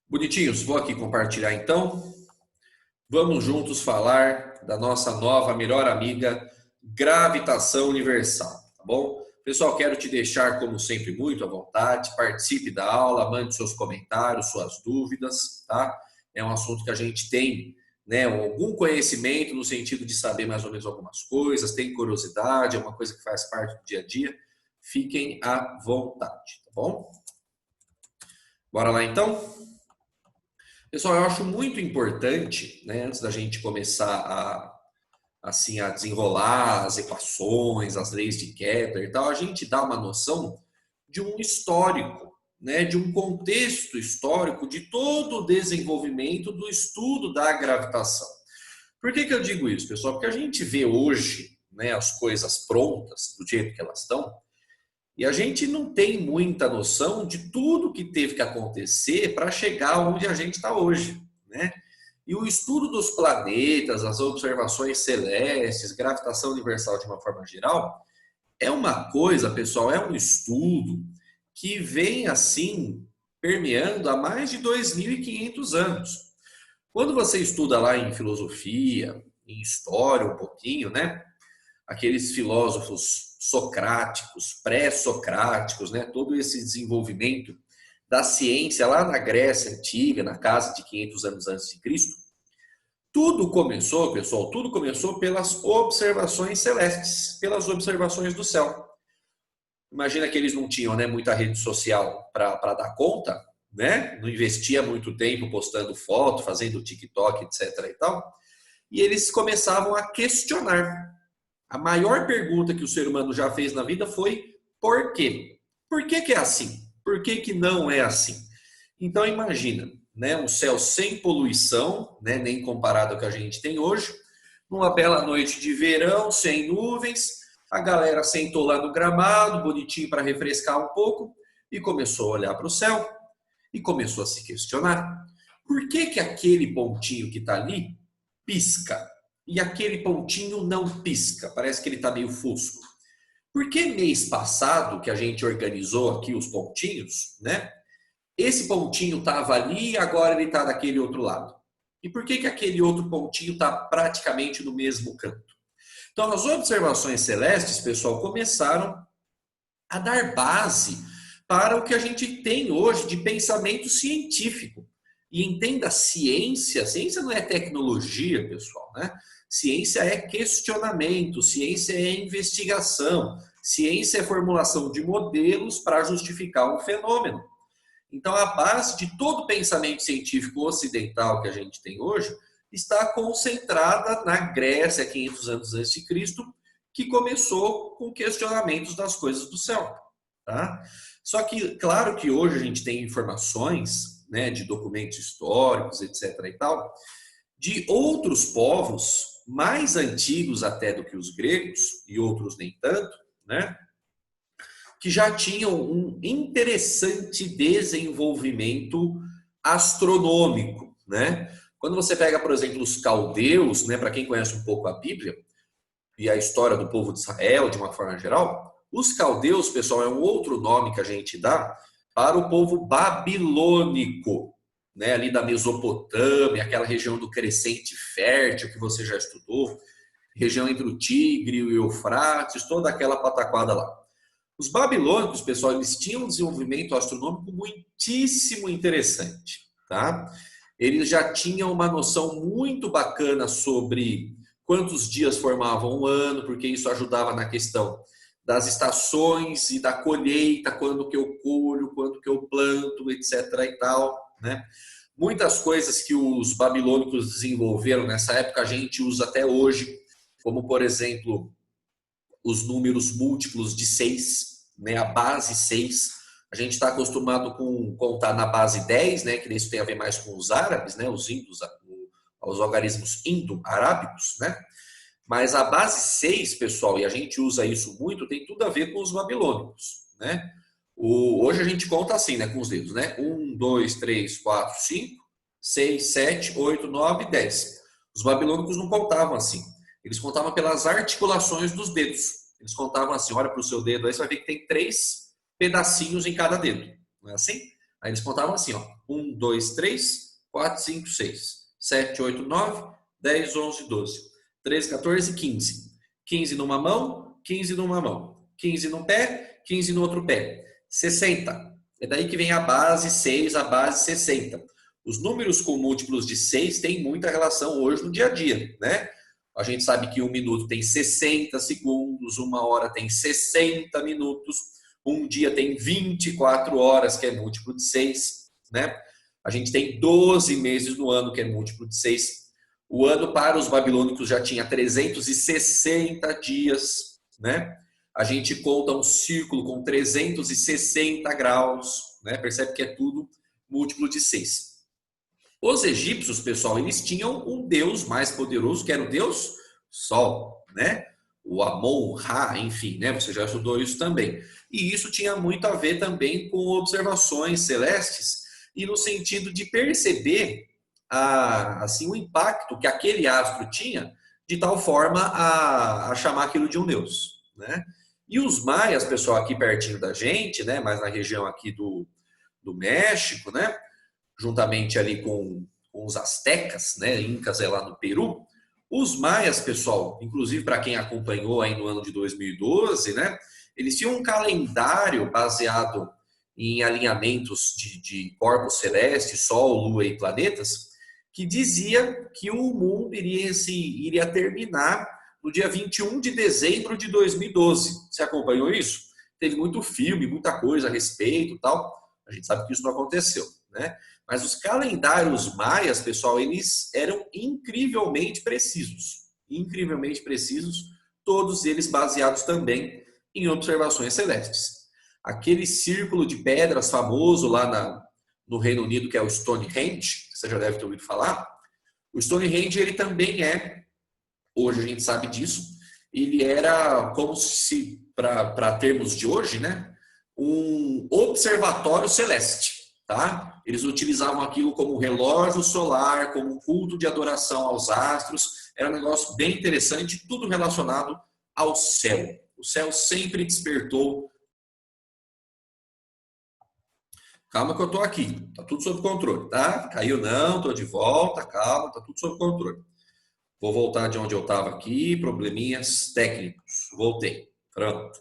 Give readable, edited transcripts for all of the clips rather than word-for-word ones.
Bonitinhos, vou aqui compartilhar então. Vamos juntos falar da nossa nova melhor amiga, gravitação universal, tá bom? Pessoal, quero te deixar, como sempre, muito à vontade. Participe da aula, mande seus comentários, suas dúvidas, tá? É um assunto que a gente tem, né, algum conhecimento no sentido de saber mais ou menos algumas coisas, tem curiosidade, é uma coisa que faz parte do dia a dia. Fiquem à vontade, tá bom? Bora lá então? Pessoal, eu acho muito importante, né, antes da gente começar a desenrolar as equações, as leis de Kepler e tal, a gente dá uma noção de um histórico, né, de um contexto histórico de todo o desenvolvimento do estudo da gravitação. Por que eu digo isso, pessoal? Porque a gente vê hoje, né, as coisas prontas, do jeito que elas estão, e a gente não tem muita noção de tudo que teve que acontecer para chegar onde a gente está hoje, né? E o estudo dos planetas, as observações celestes, gravitação universal de uma forma geral, é uma coisa, pessoal, é um estudo que vem assim permeando há mais de 2.500 anos. Quando você estuda lá em filosofia, em história um pouquinho, né? Aqueles filósofos socráticos, pré-socráticos, né? Todo esse desenvolvimento da ciência lá na Grécia Antiga, na casa de 500 anos antes de Cristo, tudo começou, pessoal, tudo começou pelas observações celestes, pelas observações do céu. Imagina que eles não tinham, né, muita rede social para dar conta, né? Não investia muito tempo postando foto, fazendo TikTok, etc. e tal. E eles começavam a questionar. A maior pergunta que o ser humano já fez na vida foi por quê? Por que é assim? Por que não é assim? Então imagina, né, um céu sem poluição, né, nem comparado ao que a gente tem hoje, numa bela noite de verão, sem nuvens, a galera sentou lá no gramado, bonitinho para refrescar um pouco, e começou a olhar para o céu e começou a se questionar. Por que aquele pontinho que está ali pisca? E aquele pontinho não pisca, parece que ele está meio fosco. Por que mês passado, que a gente organizou aqui os pontinhos, né? Esse pontinho estava ali e agora ele está daquele outro lado. E por que aquele outro pontinho está praticamente no mesmo canto? Então, as observações celestes, pessoal, começaram a dar base para o que a gente tem hoje de pensamento científico. E entenda, ciência não é tecnologia, pessoal, né? Ciência é questionamento, ciência é investigação, ciência é formulação de modelos para justificar um fenômeno. Então, a base de todo o pensamento científico ocidental que a gente tem hoje está concentrada na Grécia, 500 anos antes de Cristo, que começou com questionamentos das coisas do céu. Tá? Só que, claro que hoje a gente tem informações, né, de documentos históricos, etc. e tal, de outros povos mais antigos até do que os gregos, e outros nem tanto, né, que já tinham um interessante desenvolvimento astronômico, né? Quando você pega, por exemplo, os caldeus, né, para quem conhece um pouco a Bíblia e a história do povo de Israel, de uma forma geral, os caldeus, pessoal, é um outro nome que a gente dá para o povo babilônico, né, ali da Mesopotâmia, aquela região do crescente fértil que você já estudou, região entre o Tigre e o Eufrates, toda aquela pataquada lá. Os babilônicos, pessoal, eles tinham um desenvolvimento astronômico muitíssimo interessante, tá? Eles já tinham uma noção muito bacana sobre quantos dias formavam um ano, porque isso ajudava na questão das estações e da colheita, quando que eu colho, quando que eu planto, etc. e tal, né? Muitas coisas que os babilônicos desenvolveram nessa época a gente usa até hoje, como, por exemplo, os números múltiplos de 6, né? A base 6. A gente está acostumado com contar na base 10, né? Que isso tem a ver mais com os árabes, né? Os índios, os algarismos indo-arábicos, né? Mas a base 6, pessoal, e a gente usa isso muito, tem tudo a ver com os babilônicos, né? Hoje a gente conta assim, né? Com os dedos, né? 1, 2, 3, 4, 5, 6, 7, 8, 9, 10. Os babilônicos não contavam assim. Eles contavam pelas articulações dos dedos. Eles contavam assim, olha para o seu dedo, aí você vai ver que tem 3 pedacinhos em cada dedo. Não é assim? Aí eles contavam assim, ó. 1, 2, 3, 4, 5, 6, 7, 8, 9, 10, 11, 12, 13, 14, 15. 15 numa mão, 15 numa mão. 15 num pé, 15 no outro pé. 60. É daí que vem a base 6, a base 60. Os números com múltiplos de 6 têm muita relação hoje no dia a dia, né? A gente sabe que um minuto tem 60 segundos, uma hora tem 60 minutos, um dia tem 24 horas, que é múltiplo de 6, né? A gente tem 12 meses no ano, que é múltiplo de 6. O ano para os babilônicos já tinha 360 dias, né? A gente conta um círculo com 360 graus, né? Percebe que é tudo múltiplo de 6. Os egípcios, pessoal, eles tinham um deus mais poderoso, que era o deus Sol, né? O Amon-Ra, enfim, né? Você já estudou isso também. E isso tinha muito a ver também com observações celestes e no sentido de perceber assim, o impacto que aquele astro tinha, de tal forma a chamar aquilo de um deus, né? E os maias, pessoal, aqui pertinho da gente, né? Mais na região aqui do México, né? Juntamente ali com os astecas, né? Incas é lá no Peru. Os maias, pessoal, inclusive para quem acompanhou aí no ano de 2012, né? Eles tinham um calendário baseado em alinhamentos de corpos celestes, Sol, Lua e planetas, que dizia que o mundo iria terminar no dia 21 de dezembro de 2012. Você acompanhou isso? Teve muito filme, muita coisa a respeito e tal. A gente sabe que isso não aconteceu, né? Mas os calendários maias, pessoal, eles eram incrivelmente precisos. Incrivelmente precisos, todos eles baseados também em observações celestes. Aquele círculo de pedras famoso lá no Reino Unido, que é o Stonehenge, você já deve ter ouvido falar. O Stonehenge, ele também hoje a gente sabe disso, ele era como se, para termos de hoje, né, um observatório celeste. Tá? Eles utilizavam aquilo como relógio solar, como culto de adoração aos astros. Era um negócio bem interessante, tudo relacionado ao céu. O céu sempre despertou. Calma que eu tô aqui, tá tudo sob controle, tá? Caiu não, tô de volta, calma, tá tudo sob controle. Vou voltar de onde eu estava aqui, probleminhas técnicos. Voltei, pronto.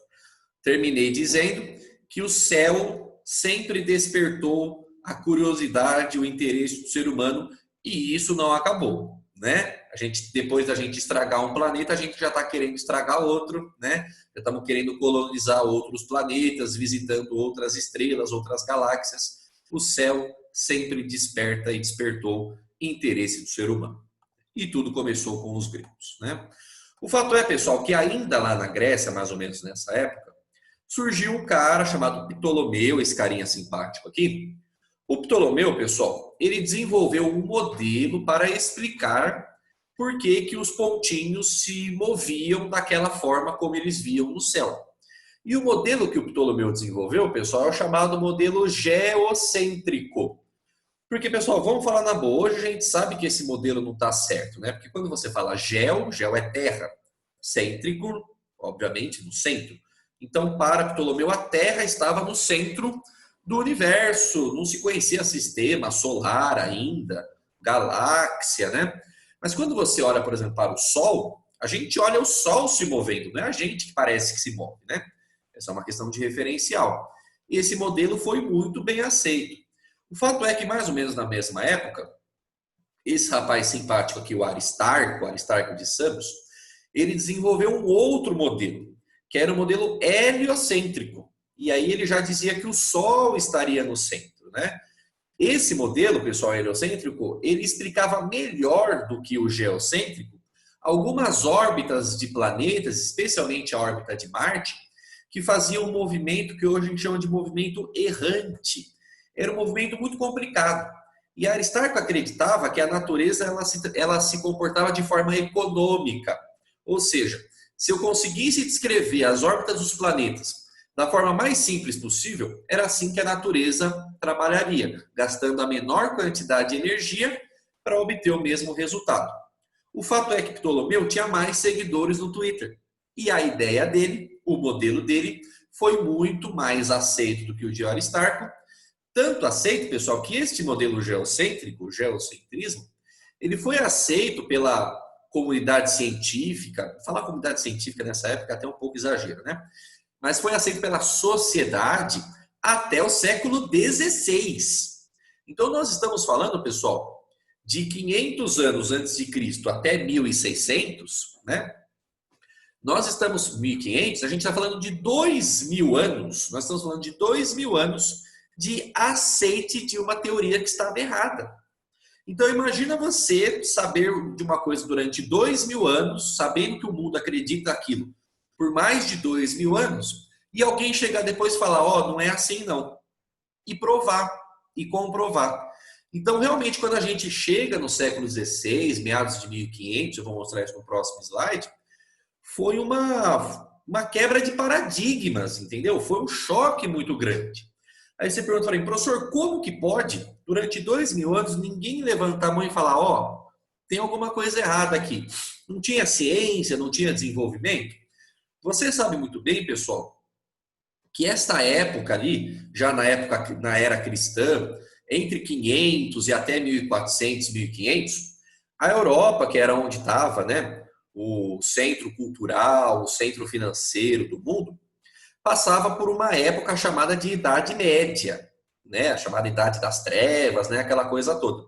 Terminei dizendo que o céu sempre despertou a curiosidade, o interesse do ser humano, e isso não acabou, né? Depois da gente estragar um planeta, a gente já está querendo estragar outro, né? Já estamos querendo colonizar outros planetas, visitando outras estrelas, outras galáxias. O céu sempre desperta e despertou interesse do ser humano. E tudo começou com os gregos, né? O fato é, pessoal, que ainda lá na Grécia, mais ou menos nessa época, surgiu um cara chamado Ptolomeu, esse carinha simpático aqui. O Ptolomeu, pessoal, ele desenvolveu um modelo para explicar por que os pontinhos se moviam daquela forma como eles viam no céu. E o modelo que o Ptolomeu desenvolveu, pessoal, é o chamado modelo geocêntrico. Porque, pessoal, vamos falar na boa, hoje a gente sabe que esse modelo não está certo, né? Porque quando você fala geo é terra, cêntrico, obviamente, no centro. Então, para Ptolomeu, a Terra estava no centro do universo, não se conhecia sistema solar ainda, galáxia, né? Mas quando você olha, por exemplo, para o Sol, a gente olha o Sol se movendo, não é a gente que parece que se move, né? Essa é uma questão de referencial. E esse modelo foi muito bem aceito. O fato é que, mais ou menos na mesma época, esse rapaz simpático aqui, o Aristarco de Samos, ele desenvolveu um outro modelo, que era o modelo heliocêntrico. E aí ele já dizia que o Sol estaria no centro, né? Esse modelo, pessoal, heliocêntrico, ele explicava melhor do que o geocêntrico algumas órbitas de planetas, especialmente a órbita de Marte, que faziam um movimento que hoje a gente chama de movimento errante. Era um movimento muito complicado. E Aristarco acreditava que a natureza ela se comportava de forma econômica. Ou seja, se eu conseguisse descrever as órbitas dos planetas da forma mais simples possível, era assim que a natureza trabalharia, gastando a menor quantidade de energia para obter o mesmo resultado. O fato é que Ptolomeu tinha mais seguidores no Twitter. E a ideia dele, o modelo dele, foi muito mais aceito do que o de Aristarco, Tanto aceito, pessoal, que este modelo geocêntrico, o geocentrismo, ele foi aceito pela comunidade científica. Falar comunidade científica nessa época é até um pouco exagero, né? Mas foi aceito pela sociedade até o século XVI. Então, nós estamos falando, pessoal, de 500 anos antes de Cristo até 1600, né? Nós estamos 1500, a gente está falando de 2000 anos. Nós estamos falando de 2000 anos de aceite de uma teoria que estava errada. Então, imagina você saber de uma coisa durante 2000 anos, sabendo que o mundo acredita aquilo por mais de 2000 anos, e alguém chegar depois e falar, ó, não é assim não. E provar, e comprovar. Então, realmente, quando a gente chega no século XVI, meados de 1500, eu vou mostrar isso no próximo slide, foi uma quebra de paradigmas, entendeu? Foi um choque muito grande. Aí você pergunta para mim, professor, como que pode, durante 2000 anos, ninguém levantar a mão e falar, ó, tem alguma coisa errada aqui. Não tinha ciência, não tinha desenvolvimento? Você sabe muito bem, pessoal, que esta época ali, já na era cristã, entre 500 e até 1400, 1500, a Europa, que era onde estava, né, o centro cultural, o centro financeiro do mundo, passava por uma época chamada de Idade Média, né, a chamada Idade das Trevas, né, aquela coisa toda.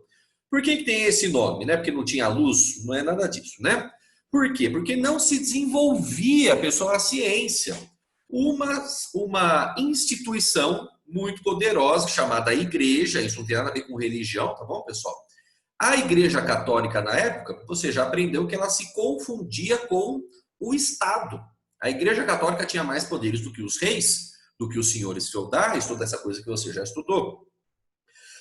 Por que tem esse nome? Né? Porque não tinha luz? Não é nada disso, né? Por quê? Porque não se desenvolvia, pessoal, a ciência. Uma instituição muito poderosa chamada Igreja, isso não tem nada a ver com religião, tá bom, pessoal? A Igreja Católica, na época, você já aprendeu que ela se confundia com o Estado. A Igreja Católica tinha mais poderes do que os reis, do que os senhores feudais, toda essa coisa que você já estudou.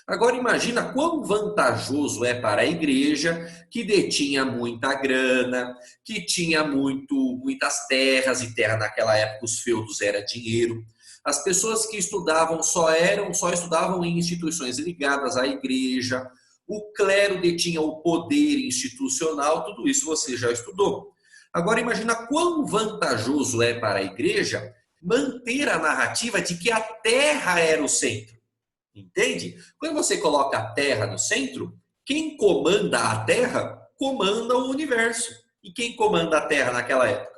Agora imagina quão vantajoso é para a igreja, que detinha muita grana, que tinha muitas terras, e terra naquela época os feudos era dinheiro. As pessoas que estudavam só estudavam em instituições ligadas à igreja. O clero detinha o poder institucional, tudo isso você já estudou. Agora imagina quão vantajoso é para a igreja manter a narrativa de que a terra era o centro. Entende? Quando você coloca a Terra no centro, quem comanda a Terra comanda o universo. E quem comanda a Terra naquela época?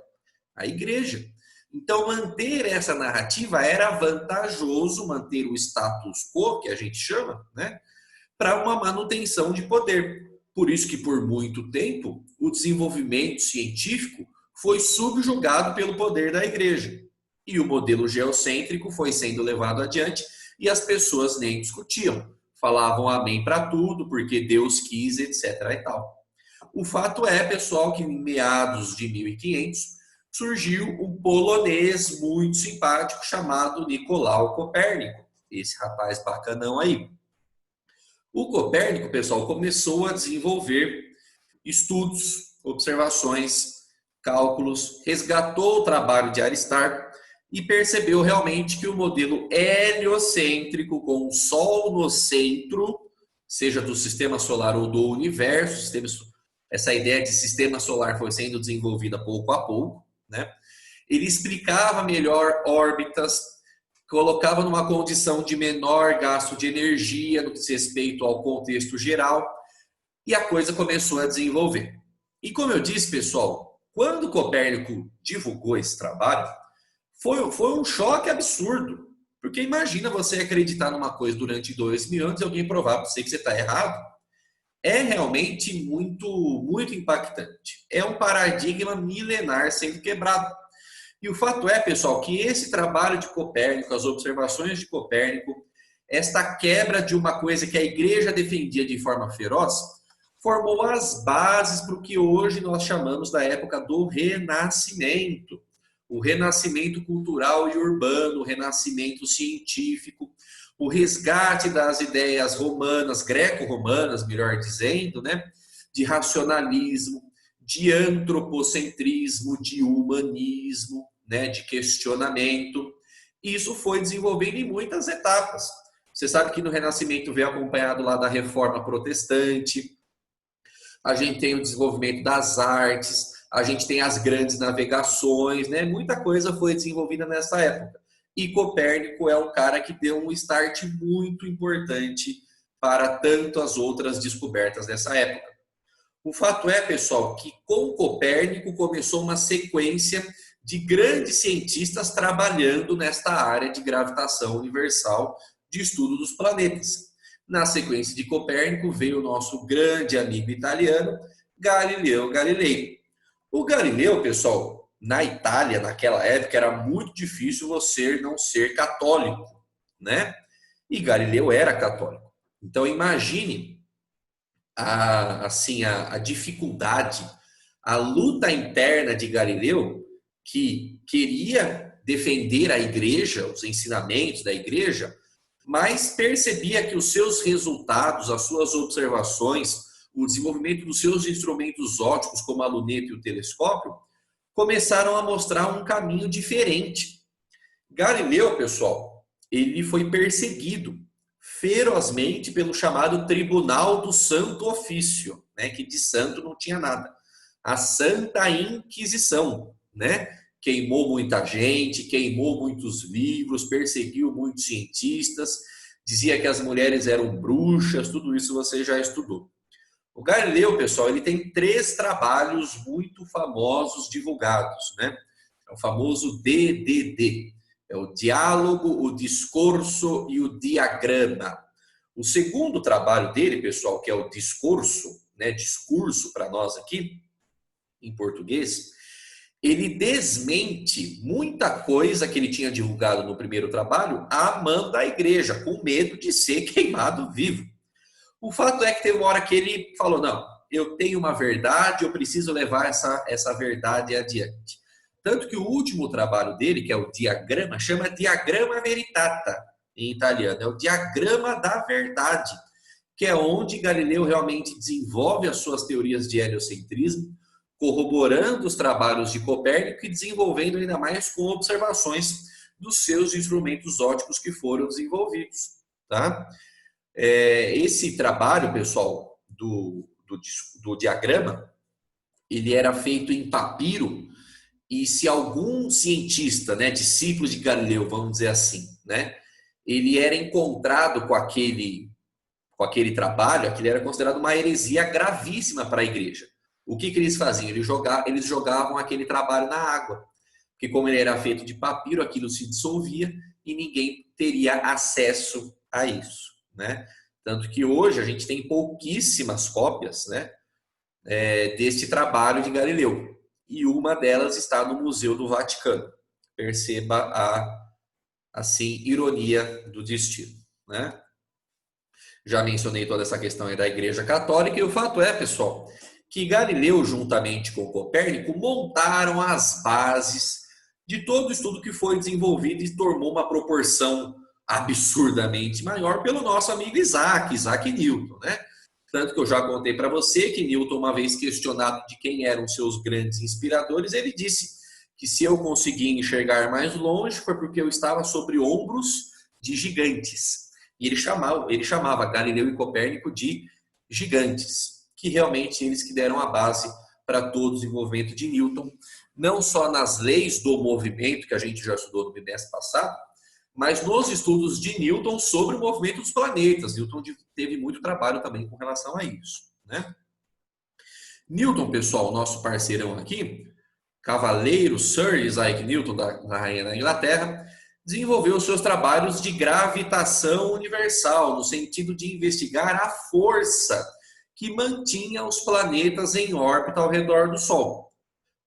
A igreja. Então, manter essa narrativa era vantajoso, manter o status quo, que a gente chama, né, para uma manutenção de poder. Por isso que, por muito tempo, o desenvolvimento científico foi subjugado pelo poder da igreja. E o modelo geocêntrico foi sendo levado adiante, e as pessoas nem discutiam. Falavam amém para tudo, porque Deus quis, etc. e tal. O fato é, pessoal, que em meados de 1500 surgiu um polonês muito simpático chamado Nicolau Copérnico. Esse rapaz bacanão aí. O Copérnico, pessoal, começou a desenvolver estudos, observações, cálculos, resgatou o trabalho de Aristarco e percebeu realmente que o modelo heliocêntrico, com o Sol no centro, seja do sistema solar ou do universo, essa ideia de sistema solar foi sendo desenvolvida pouco a pouco, né? Ele explicava melhor órbitas, colocava numa condição de menor gasto de energia no que diz respeito ao contexto geral, e a coisa começou a desenvolver. E como eu disse, pessoal, quando Copérnico divulgou esse trabalho, foi um choque absurdo. Porque imagina você acreditar numa coisa durante 2000 anos e alguém provar para você que você está errado. É realmente muito, muito impactante. É um paradigma milenar sendo quebrado. E o fato é, pessoal, que esse trabalho de Copérnico, as observações de Copérnico, esta quebra de uma coisa que a igreja defendia de forma feroz, formou as bases para o que hoje nós chamamos da época do Renascimento. O renascimento cultural e urbano, o renascimento científico, o resgate das ideias romanas, greco-romanas, melhor dizendo, né, de racionalismo, de antropocentrismo, de humanismo, né, de questionamento. Isso foi desenvolvendo em muitas etapas. Você sabe que no Renascimento veio acompanhado lá da Reforma Protestante, a gente tem o desenvolvimento das artes, a gente tem as grandes navegações, né? Muita coisa foi desenvolvida nessa época. e Copérnico é um cara que deu um start muito importante para tantas outras descobertas dessa época. O fato é, pessoal, que com Copérnico começou uma sequência de grandes cientistas trabalhando nesta área de gravitação universal, de estudo dos planetas. Na sequência de Copérnico veio o nosso grande amigo italiano, Galileu Galilei. O Galileu, pessoal, na Itália, naquela época, era muito difícil você não ser católico, né? E Galileu era católico. Então, imagine a dificuldade, a luta interna de Galileu, que queria defender a igreja, os ensinamentos da igreja, mas percebia que os seus resultados, as suas observações, o desenvolvimento dos seus instrumentos ópticos, como a luneta e o telescópio, começaram a mostrar um caminho diferente. Galileu, pessoal, ele foi perseguido ferozmente pelo chamado Tribunal do Santo Ofício, né, que de santo não tinha nada. A Santa Inquisição, né? Queimou muita gente, queimou muitos livros, perseguiu muitos cientistas, dizia que as mulheres eram bruxas, tudo isso você já estudou. O Galileu, pessoal, ele tem 3 trabalhos muito famosos divulgados, né? É o famoso DDD, é o diálogo, o discurso e o diagrama. O segundo trabalho dele, pessoal, que é o discurso, né? Discurso para nós aqui, em português, ele desmente muita coisa que ele tinha divulgado no primeiro trabalho à mão da igreja, com medo de ser queimado vivo. O fato é que teve uma hora que ele falou, não, eu tenho uma verdade, eu preciso levar essa verdade adiante. Tanto que o último trabalho dele, que é o diagrama, chama Diagrama Veritata, em italiano, é o diagrama da verdade, que é onde Galileu realmente desenvolve as suas teorias de heliocentrismo, corroborando os trabalhos de Copérnico e desenvolvendo ainda mais com observações dos seus instrumentos ópticos que foram desenvolvidos. Tá? Esse trabalho, pessoal, do diagrama, ele era feito em papiro e se algum cientista, né, discípulo de Galileu, vamos dizer assim, né, ele era encontrado com aquele trabalho, aquele era considerado uma heresia gravíssima para a igreja. O que eles faziam? Eles jogavam aquele trabalho na água. Porque como ele era feito de papiro, aquilo se dissolvia e ninguém teria acesso a isso, né? Tanto que hoje a gente tem pouquíssimas cópias, né, deste trabalho de Galileu. E uma delas está no Museu do Vaticano. Perceba assim, ironia do destino, né? Já mencionei toda essa questão aí da Igreja Católica e o fato é, pessoal, que Galileu, juntamente com Copérnico, montaram as bases de todo o estudo que foi desenvolvido e tomou uma proporção absurdamente maior pelo nosso amigo Isaac Newton, né? Tanto que eu já contei para você que Newton, uma vez questionado de quem eram seus grandes inspiradores, ele disse que se eu conseguia enxergar mais longe foi porque eu estava sobre ombros de gigantes. E ele chamava Galileu e Copérnico de gigantes, que realmente eles que deram a base para todo o desenvolvimento de Newton, não só nas leis do movimento, que a gente já estudou no bimestre passado, mas nos estudos de Newton sobre o movimento dos planetas. Newton teve muito trabalho também com relação a isso, né? Newton, pessoal, nosso parceirão aqui, cavaleiro Sir Isaac Newton, da rainha da Inglaterra, desenvolveu seus trabalhos de gravitação universal, no sentido de investigar a força que mantinha os planetas em órbita ao redor do Sol.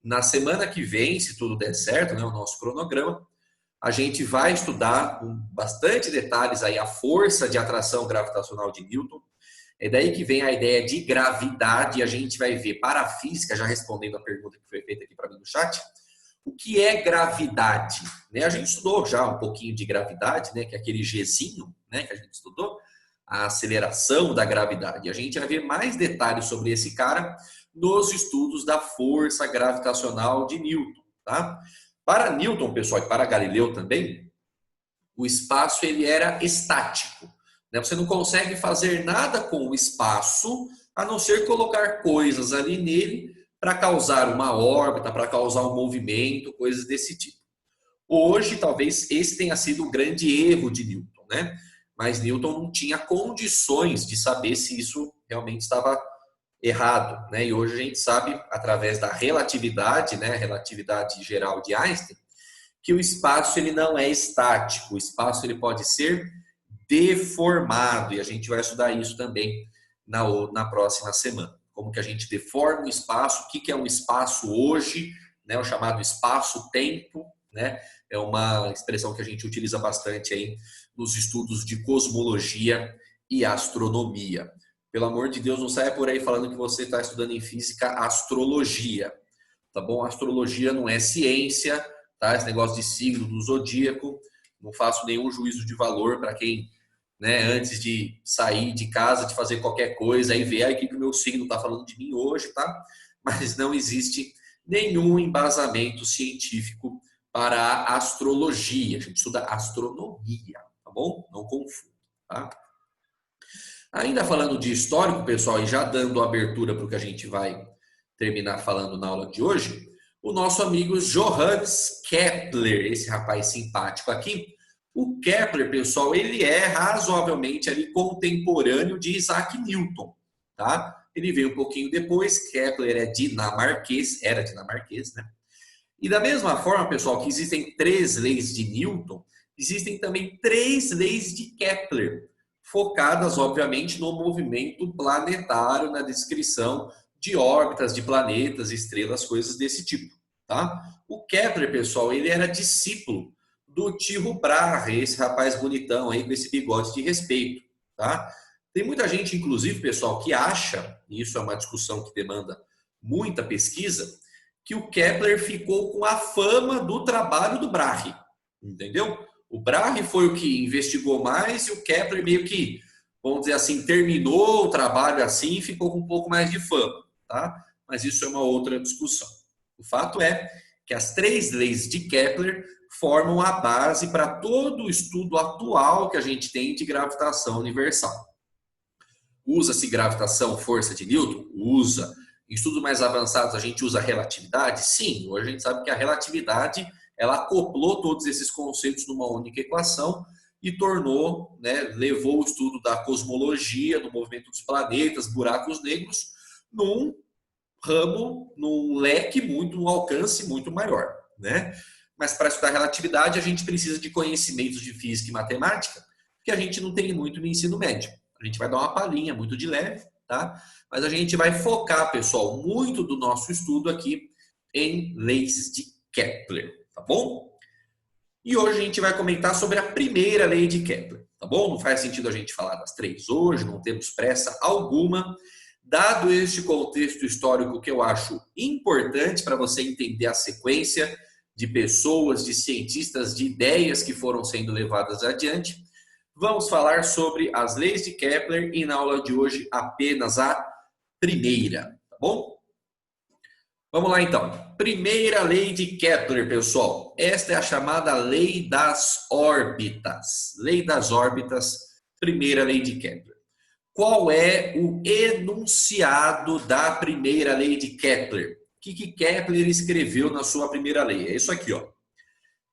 Na semana que vem, se tudo der certo, né, o nosso cronograma, a gente vai estudar com bastante detalhes aí a força de atração gravitacional de Newton. É daí que vem a ideia de gravidade, e a gente vai ver para a física, já respondendo a pergunta que foi feita aqui para mim no chat, o que é gravidade? Né? A gente estudou já um pouquinho de gravidade, né, que é aquele Gzinho, né, que a gente estudou, a aceleração da gravidade. A gente vai ver mais detalhes sobre esse cara nos estudos da força gravitacional de Newton. Tá? Para Newton, pessoal, e para Galileu também, o espaço ele era estático. Né? Você não consegue fazer nada com o espaço, a não ser colocar coisas ali nele para causar uma órbita, para causar um movimento, coisas desse tipo. Hoje, talvez, esse tenha sido o grande erro de Newton, né? Mas Newton não tinha condições de saber se isso realmente estava errado, né? E hoje a gente sabe, através da relatividade, né, relatividade geral de Einstein, que o espaço ele não é estático, o espaço ele pode ser deformado, e a gente vai estudar isso também na próxima semana. Como que a gente deforma o espaço, o que é um espaço hoje, né, o chamado espaço-tempo, né? É uma expressão que a gente utiliza bastante aí nos estudos de cosmologia e astronomia. Pelo amor de Deus, não saia por aí falando que você está estudando em física astrologia, tá bom? Astrologia não é ciência, tá? Esse negócio de signo do zodíaco, não faço nenhum juízo de valor para quem, né, antes de sair de casa, de fazer qualquer coisa, aí ver aí o que o meu signo está falando de mim hoje, tá? Mas não existe nenhum embasamento científico para a astrologia. A gente estuda astronomia, tá bom? Não confunda, tá? Ainda falando de histórico, pessoal, e já dando abertura para o que a gente vai terminar falando na aula de hoje, o nosso amigo Johannes Kepler, esse rapaz simpático aqui. O Kepler, pessoal, ele é razoavelmente ali contemporâneo de Isaac Newton, tá? Ele veio um pouquinho depois. Kepler era dinamarquês, né? E da mesma forma, pessoal, que existem 3 leis de Newton, existem também 3 leis de Kepler, focadas, obviamente, no movimento planetário, na descrição de órbitas de planetas, estrelas, coisas desse tipo, tá? O Kepler, pessoal, ele era discípulo do Tycho Brahe, esse rapaz bonitão aí com esse bigode de respeito, tá? Tem muita gente, inclusive, pessoal, que acha, e isso é uma discussão que demanda muita pesquisa, que o Kepler ficou com a fama do trabalho do Brahe, entendeu? O Brahe foi o que investigou mais e o Kepler meio que, vamos dizer assim, terminou o trabalho assim e ficou com um pouco mais de fama, tá? Mas isso é uma outra discussão. O fato é que as 3 leis de Kepler formam a base para todo o estudo atual que a gente tem de gravitação universal. Usa-se gravitação, força de Newton? Usa. Em estudos mais avançados, a gente usa relatividade? Sim. Hoje a gente sabe que a relatividade ela acoplou todos esses conceitos numa única equação e tornou, né, levou o estudo da cosmologia, do movimento dos planetas, buracos negros, num ramo, num leque muito, um alcance muito maior, né? Mas para estudar relatividade, a gente precisa de conhecimentos de física e matemática, que a gente não tem muito no ensino médio. A gente vai dar uma palhinha muito de leve, tá? Mas a gente vai focar, pessoal, muito do nosso estudo aqui em leis de Kepler, tá bom? E hoje a gente vai comentar sobre a primeira lei de Kepler, tá bom? Não faz sentido a gente falar das 3 hoje, não temos pressa alguma. Dado este contexto histórico que eu acho importante para você entender a sequência de pessoas, de cientistas, de ideias que foram sendo levadas adiante, vamos falar sobre as leis de Kepler e na aula de hoje apenas a primeira, tá bom? Vamos lá então. Primeira lei de Kepler, pessoal. Esta é a chamada lei das órbitas. Lei das órbitas, primeira lei de Kepler. Qual é o enunciado da primeira lei de Kepler? O que Kepler escreveu na sua primeira lei? É isso aqui, ó.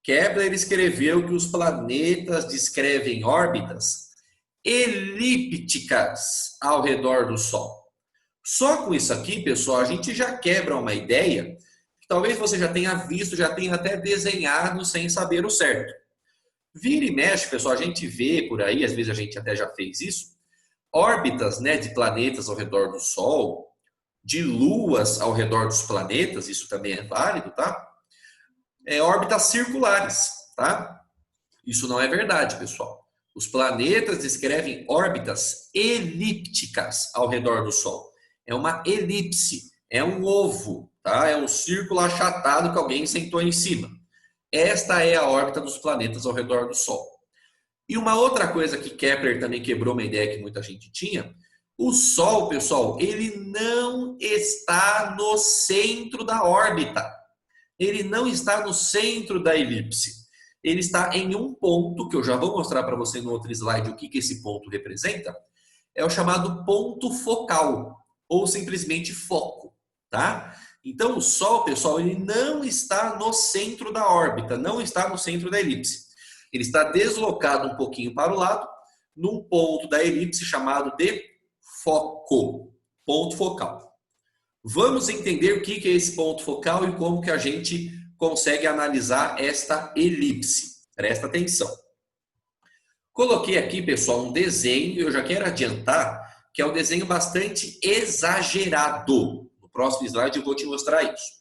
Kepler escreveu que os planetas descrevem órbitas elípticas ao redor do Sol. Só com isso aqui, pessoal, a gente já quebra uma ideia que talvez você já tenha visto, já tenha até desenhado sem saber o certo. Vira e mexe, pessoal, a gente vê por aí, às vezes a gente até já fez isso, órbitas, né, de planetas ao redor do Sol, de luas ao redor dos planetas, isso também é válido, tá? Órbitas circulares, tá? Isso não é verdade, pessoal. Os planetas descrevem órbitas elípticas ao redor do Sol. É uma elipse, é um ovo, tá? É um círculo achatado que alguém sentou em cima. Esta é a órbita dos planetas ao redor do Sol. E uma outra coisa que Kepler também quebrou uma ideia que muita gente tinha, o Sol, pessoal, ele não está no centro da órbita. Ele não está no centro da elipse. Ele está em um ponto, que eu já vou mostrar para você no outro slide o que esse ponto representa, é o chamado ponto focal, ou simplesmente foco, tá? Então, o Sol, pessoal, ele não está no centro da órbita, não está no centro da elipse. Ele está deslocado um pouquinho para o lado, num ponto da elipse chamado de foco, ponto focal. Vamos entender o que é esse ponto focal e como que a gente consegue analisar esta elipse. Presta atenção. Coloquei aqui, pessoal, um desenho e eu já quero adiantar que é um desenho bastante exagerado. No próximo slide eu vou te mostrar isso.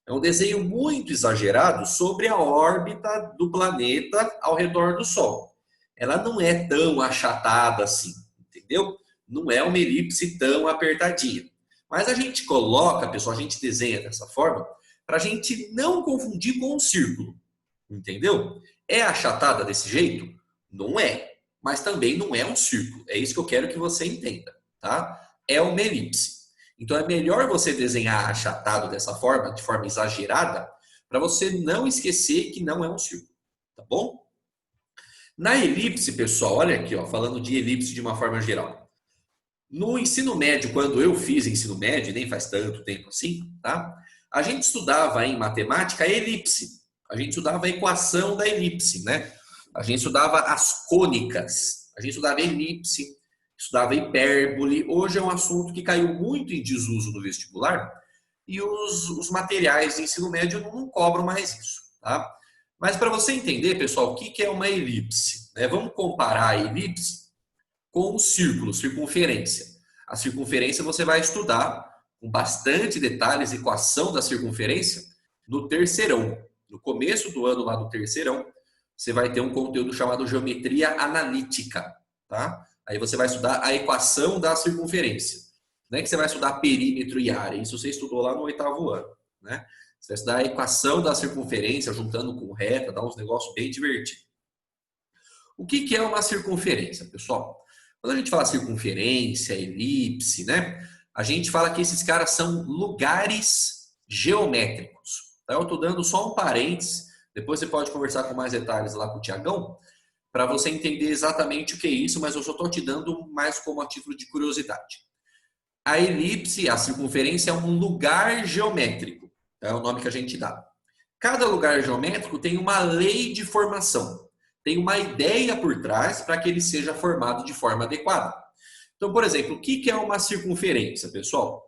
É um desenho muito exagerado sobre a órbita do planeta ao redor do Sol. Ela não é tão achatada assim, entendeu? Não é uma elipse tão apertadinha. Mas a gente coloca, pessoal, a gente desenha dessa forma para a gente não confundir com um círculo, entendeu? É achatada desse jeito? Não é. Mas também não é um círculo. É isso que eu quero que você entenda, tá? É uma elipse. Então é melhor você desenhar achatado dessa forma, de forma exagerada, para você não esquecer que não é um círculo, tá bom? Na elipse, pessoal, olha aqui, ó, falando de elipse de uma forma geral. No ensino médio, quando eu fiz ensino médio, nem faz tanto tempo assim, tá? A gente estudava em matemática a elipse. A gente estudava a equação da elipse, né? A gente estudava as cônicas. A gente estudava elipse, estudava hipérbole. Hoje é um assunto que caiu muito em desuso no vestibular e os materiais de ensino médio não cobram mais isso, tá? Mas para você entender, pessoal, o que é uma elipse, né? Vamos comparar a elipse com o círculo, circunferência. A circunferência você vai estudar com bastante detalhes, equação da circunferência, no terceirão. No começo do ano, lá no terceirão, você vai ter um conteúdo chamado geometria analítica, tá? Aí você vai estudar a equação da circunferência. Não é que você vai estudar perímetro e área, isso você estudou lá no 8º ano, né? Você vai estudar a equação da circunferência, juntando com reta, dá uns negócios bem divertidos. O que é uma circunferência, pessoal? Quando a gente fala circunferência, elipse, né? A gente fala que esses caras são lugares geométricos. Tá? Eu estou dando só um parênteses, depois você pode conversar com mais detalhes lá com o Tiagão, para você entender exatamente o que é isso, mas eu só estou te dando mais como a título de curiosidade. A elipse, a circunferência, é um lugar geométrico. É o nome que a gente dá. Cada lugar geométrico tem uma lei de formação. Tem uma ideia por trás para que ele seja formado de forma adequada. Então, por exemplo, o que é uma circunferência, pessoal?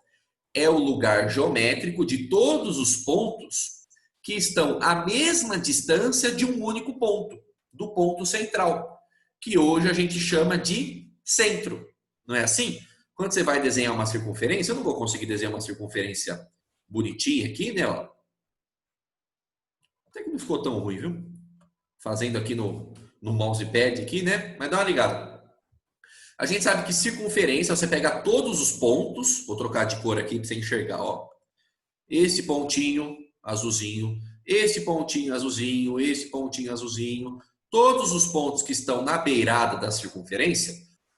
É o lugar geométrico de todos os pontos que estão à mesma distância de um único ponto, do ponto central, que hoje a gente chama de centro. Não é assim? Quando você vai desenhar uma circunferência, eu não vou conseguir desenhar uma circunferência bonitinha aqui, né? Ó. Até que não ficou tão ruim, viu? Fazendo aqui no mousepad aqui, né? Mas dá uma ligada. A gente sabe que circunferência, você pega todos os pontos, vou trocar de cor aqui para você enxergar, ó. Esse pontinho azulzinho, esse pontinho azulzinho, esse pontinho azulzinho, todos os pontos que estão na beirada da circunferência,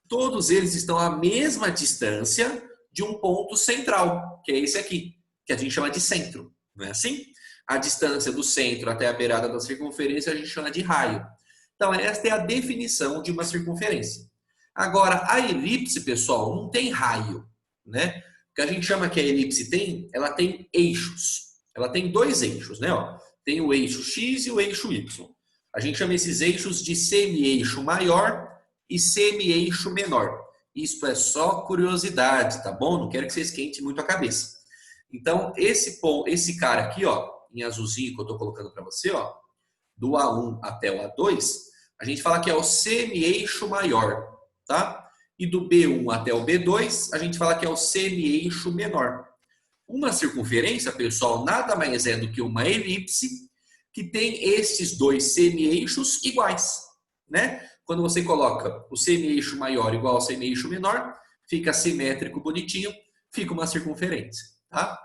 todos eles estão à mesma distância de um ponto central, que é esse aqui, que a gente chama de centro, não é assim? A distância do centro até a beirada da circunferência a gente chama de raio. Então, esta é a definição de uma circunferência. Agora, a elipse, pessoal, não tem raio, né? O que a gente chama que a elipse tem, ela tem eixos. Ela tem dois eixos, né? Ó, tem o eixo X e o eixo Y. A gente chama esses eixos de semi-eixo maior e semi-eixo menor. Isso é só curiosidade, tá bom? Não quero que você esquente muito a cabeça. Então, esse cara aqui, ó, em azulzinho que eu estou colocando para você, ó, do A1 até o A2, a gente fala que é o semi-eixo maior, tá? E do B1 até o B2, a gente fala que é o semi-eixo menor. Uma circunferência, pessoal, nada mais é do que uma elipse que tem esses dois semi-eixos iguais, né? Quando você coloca o semi-eixo maior igual ao semi-eixo menor, fica simétrico, bonitinho, fica uma circunferência, tá?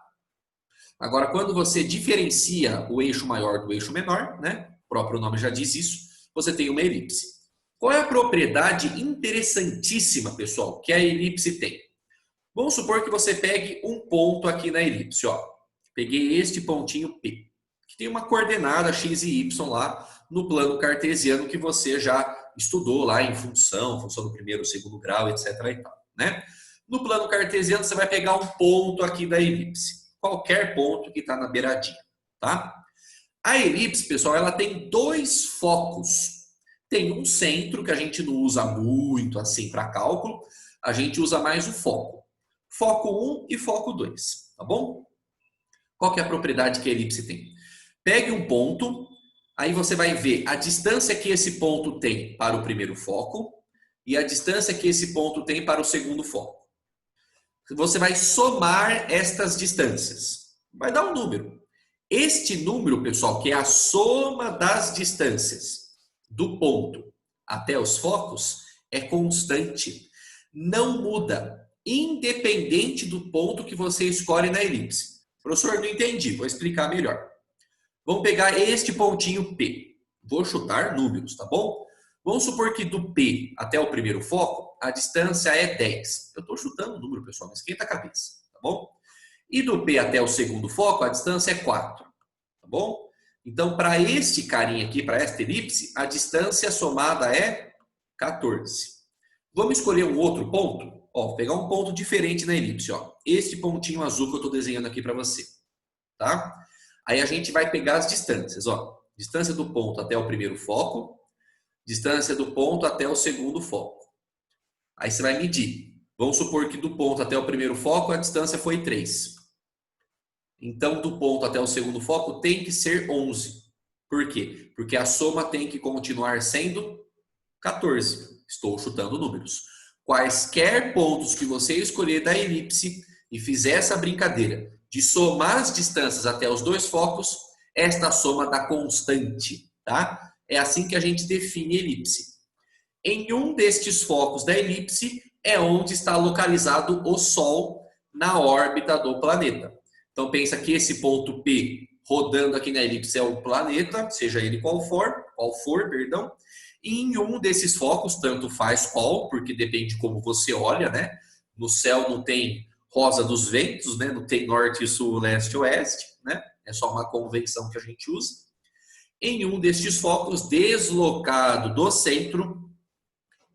Agora, quando você diferencia o eixo maior do eixo menor, né? O próprio nome já diz isso, você tem uma elipse. Qual é a propriedade interessantíssima, pessoal, que a elipse tem? Vamos supor que você pegue um ponto aqui na elipse, ó. Peguei este pontinho P, que tem uma coordenada x e y lá no plano cartesiano que você já estudou lá em função do primeiro, segundo grau, etc. e tal, né? No plano cartesiano, você vai pegar um ponto aqui da elipse. qualquer ponto que está na beiradinha, tá? A elipse, pessoal, ela tem dois focos. Tem um centro que a gente não usa muito assim para cálculo, a gente usa mais o foco. Foco 1 e foco 2, tá bom? Qual que é a propriedade que a elipse tem? Pegue um ponto, aí você vai ver a distância que esse ponto tem para o primeiro foco e a distância que esse ponto tem para o segundo foco. Você vai somar estas distâncias. Vai dar um número. Este número, pessoal, que é a soma das distâncias do ponto até os focos, é constante. Não muda, independente do ponto que você escolhe na elipse. Professor, não entendi, vou explicar melhor. Vamos pegar este pontinho P. Vou chutar números, tá bom? Vamos supor que do P até o primeiro foco, a distância é 10. Eu estou chutando o número, pessoal, não esquenta a cabeça, tá bom? E do P até o segundo foco, a distância é 4, tá bom? Então, para este carinha aqui, para esta elipse, a distância somada é 14. Vamos escolher um outro ponto? Ó, vou pegar um ponto diferente na elipse, ó. Este pontinho azul que eu estou desenhando aqui para você, tá? Aí a gente vai pegar as distâncias, ó. Distância do ponto até o primeiro foco, distância do ponto até o segundo foco. Aí você vai medir. Vamos supor que do ponto até o primeiro foco a distância foi 3. Então, do ponto até o segundo foco tem que ser 11. Por quê? Porque a soma tem que continuar sendo 14. Estou chutando números. Quaisquer pontos que você escolher da elipse e fizer essa brincadeira de somar as distâncias até os dois focos, esta soma dá constante, tá? É assim que a gente define elipse. Em um destes focos da elipse é onde está localizado o Sol na órbita do planeta. Então pensa que esse ponto P rodando aqui na elipse é o planeta, seja ele qual for, perdão. E em um desses focos, tanto faz qual, porque depende de como você olha, né? No céu não tem rosa dos ventos, né? Não tem norte, sul, leste, oeste, né? É só uma convenção que a gente usa. Em um destes focos, deslocado do centro,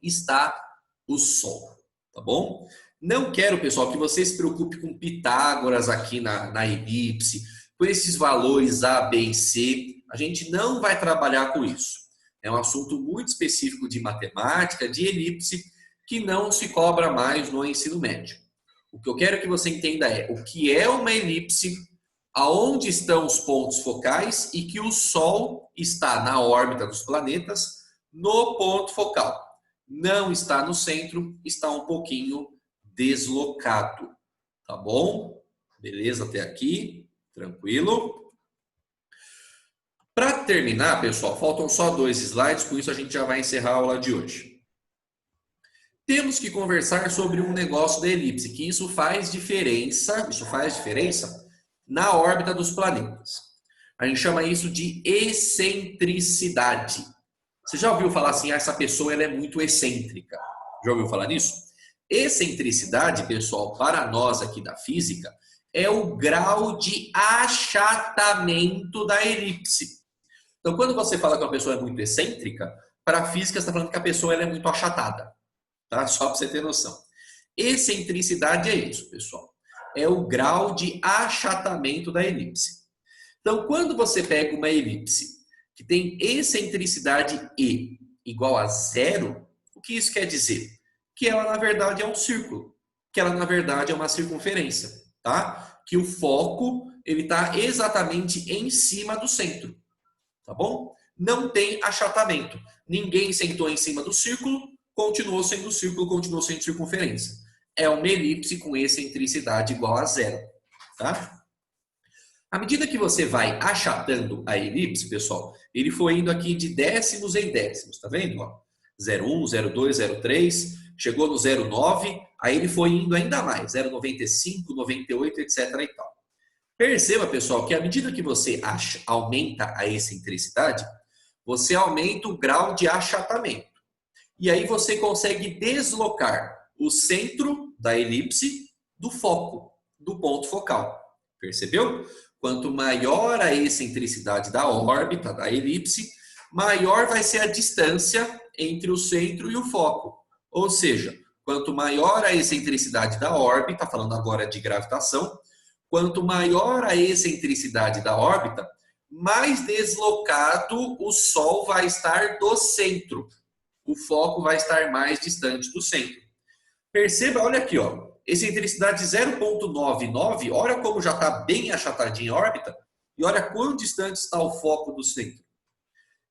está o Sol, tá bom? Não quero, pessoal, que você se preocupe com Pitágoras aqui na elipse, com esses valores A, B e C. A gente não vai trabalhar com isso. É um assunto muito específico de matemática, de elipse, que não se cobra mais no ensino médio. O que eu quero que você entenda é o que é uma elipse, aonde estão os pontos focais e que o Sol está na órbita dos planetas no ponto focal. Não está no centro, está um pouquinho deslocado. Tá bom? Beleza até aqui? Tranquilo? Para terminar, pessoal, faltam só 2 slides, com isso a gente já vai encerrar a aula de hoje. Temos que conversar sobre um negócio da elipse, que isso faz diferença na órbita dos planetas. A gente chama isso de excentricidade. Você já ouviu falar assim, essa pessoa ela é muito excêntrica? Já ouviu falar nisso? Excentricidade, pessoal, para nós aqui da física, é o grau de achatamento da elipse. Então, quando você fala que uma pessoa é muito excêntrica, para a física você está falando que a pessoa ela é muito achatada. Tá? Só para você ter noção. Excentricidade é isso, pessoal. É o grau de achatamento da elipse. Então, quando você pega uma elipse que tem excentricidade E igual a 0, o que isso quer dizer? Que ela, na verdade, é um círculo. Que ela, na verdade, é uma circunferência. Tá? Que o foco ele está exatamente em cima do centro. Tá bom? Não tem achatamento. Ninguém sentou em cima do círculo, continuou sendo círculo, continuou sendo circunferência. É uma elipse com excentricidade igual a 0. Tá? À medida que você vai achatando a elipse, pessoal, ele foi indo aqui de décimos em décimos. Tá vendo? 0,1, 0,2, 0,3, chegou no 0,9, aí ele foi indo ainda mais. 0,95, 98, etc. e tal. Perceba, pessoal, que à medida que você aumenta a excentricidade, você aumenta o grau de achatamento. E aí você consegue deslocar o centro da elipse do foco, do ponto focal. Percebeu? Quanto maior a excentricidade da órbita, da elipse, maior vai ser a distância entre o centro e o foco. Ou seja, quanto maior a excentricidade da órbita, falando agora de gravitação, quanto maior a excentricidade da órbita, mais deslocado o Sol vai estar do centro. O foco vai estar mais distante do centro. Perceba, olha aqui, ó, excentricidade 0,99, olha como já está bem achatadinha a órbita, e olha quão distante está o foco do centro.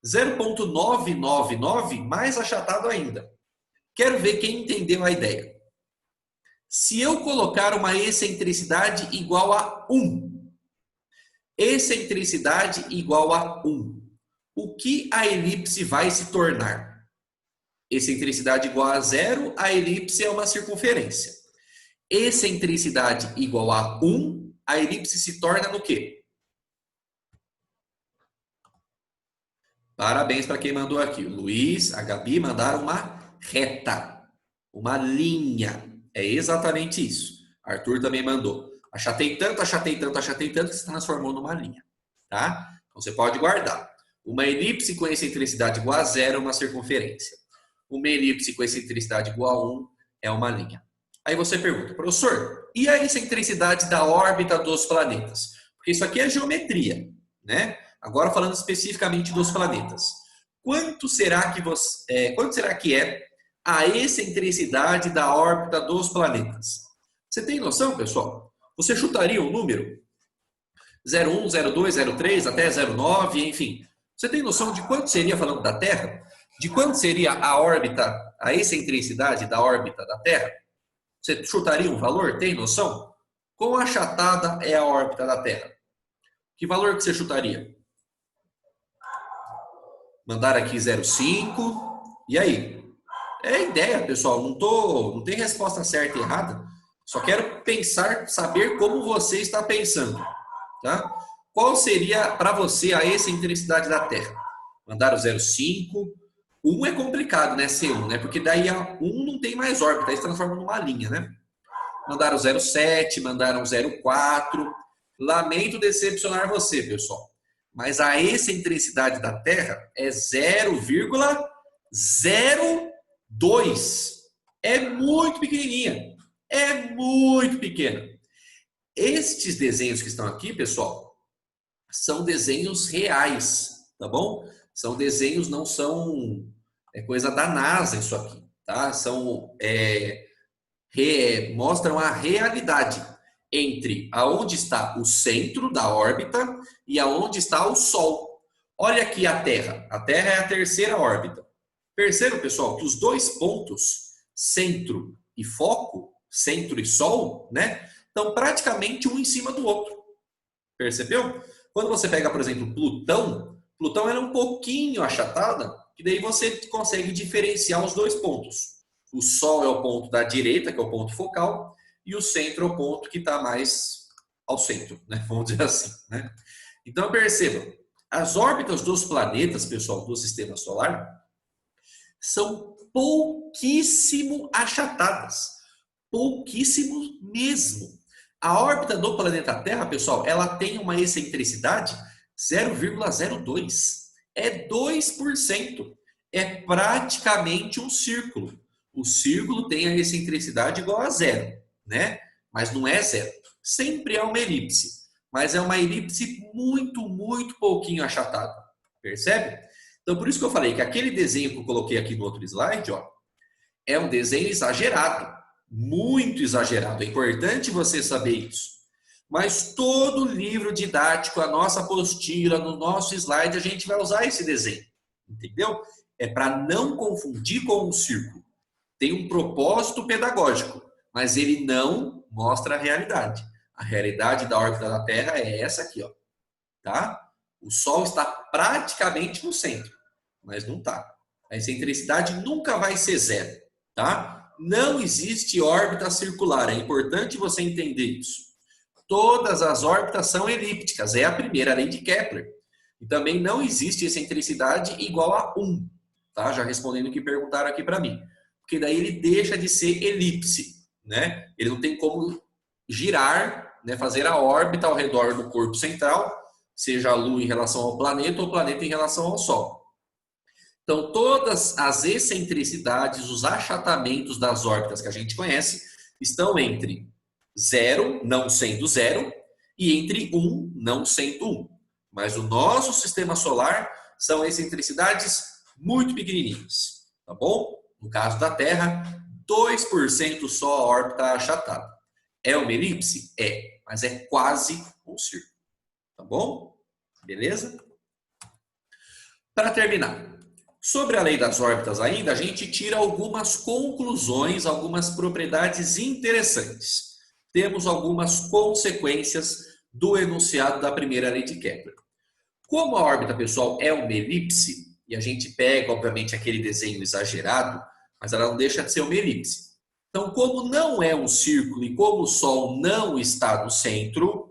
0,999, mais achatado ainda. Quero ver quem entendeu a ideia. Se eu colocar uma excentricidade igual a 1, excentricidade igual a 1, o que a elipse vai se tornar? Excentricidade igual a 0, a elipse é uma circunferência. Excentricidade igual a 1, a elipse se torna no quê? Parabéns para quem mandou aqui. O Luiz, a Gabi mandaram uma reta, uma linha. É exatamente isso. Arthur também mandou. Achatei tanto, achatei tanto, achatei tanto que se transformou numa linha. Tá? Então você pode guardar. Uma elipse com excentricidade igual a 0 é uma circunferência. Uma elipse com excentricidade igual a 1 é uma linha. Aí você pergunta, professor, e a excentricidade da órbita dos planetas? Porque isso aqui é geometria, né? Agora falando especificamente dos planetas. Quanto será que é a excentricidade da órbita dos planetas? Você tem noção, pessoal? Você chutaria um número? 0,1, 0,2, 0,3 até 0,9, enfim. Você tem noção de quanto seria, falando da Terra? De quanto seria a órbita, a excentricidade da órbita da Terra? Você chutaria um valor? Tem noção? Quão achatada é a órbita da Terra? Que valor que você chutaria? Mandaram aqui 0,5. E aí? É ideia, pessoal. Não tem resposta certa e errada. Só quero pensar, saber como você está pensando. Tá? Qual seria para você a excentricidade da Terra? Mandaram 0,5. 1 é complicado, né? Ser 1, né? Porque daí a 1 não tem mais órbita, aí se transforma numa linha, né? Mandaram 0,7, mandaram 0,4. Lamento decepcionar você, pessoal. Mas a excentricidade da Terra é 0,02. É muito pequenininha. É muito pequena. Estes desenhos que estão aqui, pessoal, são desenhos reais, tá bom? São desenhos, não são coisa da NASA isso aqui, tá? Mostram a realidade entre aonde está o centro da órbita e aonde está o Sol. Olha aqui a Terra. A Terra é a terceira órbita. Percebam, pessoal, que os dois pontos, centro e foco, centro e Sol, né, estão praticamente um em cima do outro. Percebeu? Quando você pega, por exemplo, Plutão era um pouquinho achatada, que daí você consegue diferenciar os dois pontos. O Sol é o ponto da direita, que é o ponto focal, e o centro é o ponto que está mais ao centro, né? Vamos dizer assim, né? Então, percebam, as órbitas dos planetas, pessoal, do Sistema Solar, são pouquíssimo achatadas. Pouquíssimo mesmo. A órbita do planeta Terra, pessoal, ela tem uma excentricidade 0,02. É 2%. É praticamente um círculo. O círculo tem a excentricidade igual a 0, né? Mas não é 0. Sempre é uma elipse. Mas é uma elipse muito, muito pouquinho achatada. Percebe? Então, por isso que eu falei que aquele desenho que eu coloquei aqui no outro slide, ó, é um desenho exagerado. Muito exagerado. É importante você saber isso. Mas todo livro didático, a nossa apostila, no nosso slide, a gente vai usar esse desenho. Entendeu? É para não confundir com um círculo. Tem um propósito pedagógico, mas ele não mostra a realidade. A realidade da órbita da Terra é essa aqui, ó. Tá? O Sol está praticamente no centro, mas não está. A excentricidade nunca vai ser 0, tá? Não existe órbita circular, é importante você entender isso. Todas as órbitas são elípticas, é a primeira lei de Kepler. E também não existe excentricidade igual a 1, tá? Já respondendo o que perguntaram aqui para mim. Porque daí ele deixa de ser elipse, né? Ele não tem como girar, né? Fazer a órbita ao redor do corpo central, seja a Lua em relação ao planeta ou o planeta em relação ao Sol. Então, todas as excentricidades, os achatamentos das órbitas que a gente conhece, estão entre 0, não sendo 0, e entre 1 não sendo 1. Mas o nosso sistema solar são excentricidades muito pequenininhas, tá bom? No caso da Terra, 2% só a órbita achatada. É uma elipse? É, mas é quase um círculo, tá bom? Beleza? Para terminar, sobre a lei das órbitas ainda, a gente tira algumas conclusões, algumas propriedades interessantes. Temos algumas consequências do enunciado da primeira lei de Kepler. Como a órbita, pessoal, é uma elipse, e a gente pega, obviamente, aquele desenho exagerado, mas ela não deixa de ser uma elipse. Então, como não é um círculo e como o Sol não está no centro,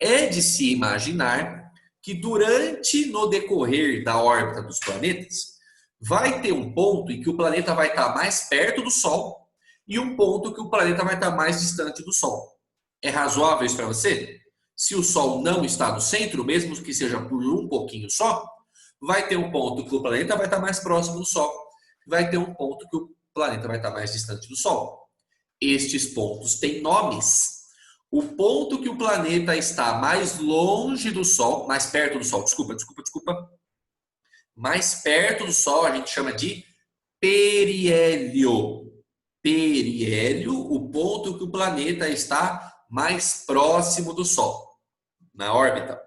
é de se imaginar que no decorrer da órbita dos planetas, vai ter um ponto em que o planeta vai estar mais perto do Sol e um ponto que o planeta vai estar mais distante do Sol. É razoável isso para você? Se o Sol não está no centro, mesmo que seja por um pouquinho só, vai ter um ponto que o planeta vai estar mais próximo do Sol, vai ter um ponto que o planeta vai estar mais distante do Sol. Estes pontos têm nomes. O ponto que o planeta está mais longe do Sol, mais perto do Sol, mais perto do Sol, a gente chama de periélio. Periélio, o ponto que o planeta está mais próximo do Sol, na órbita.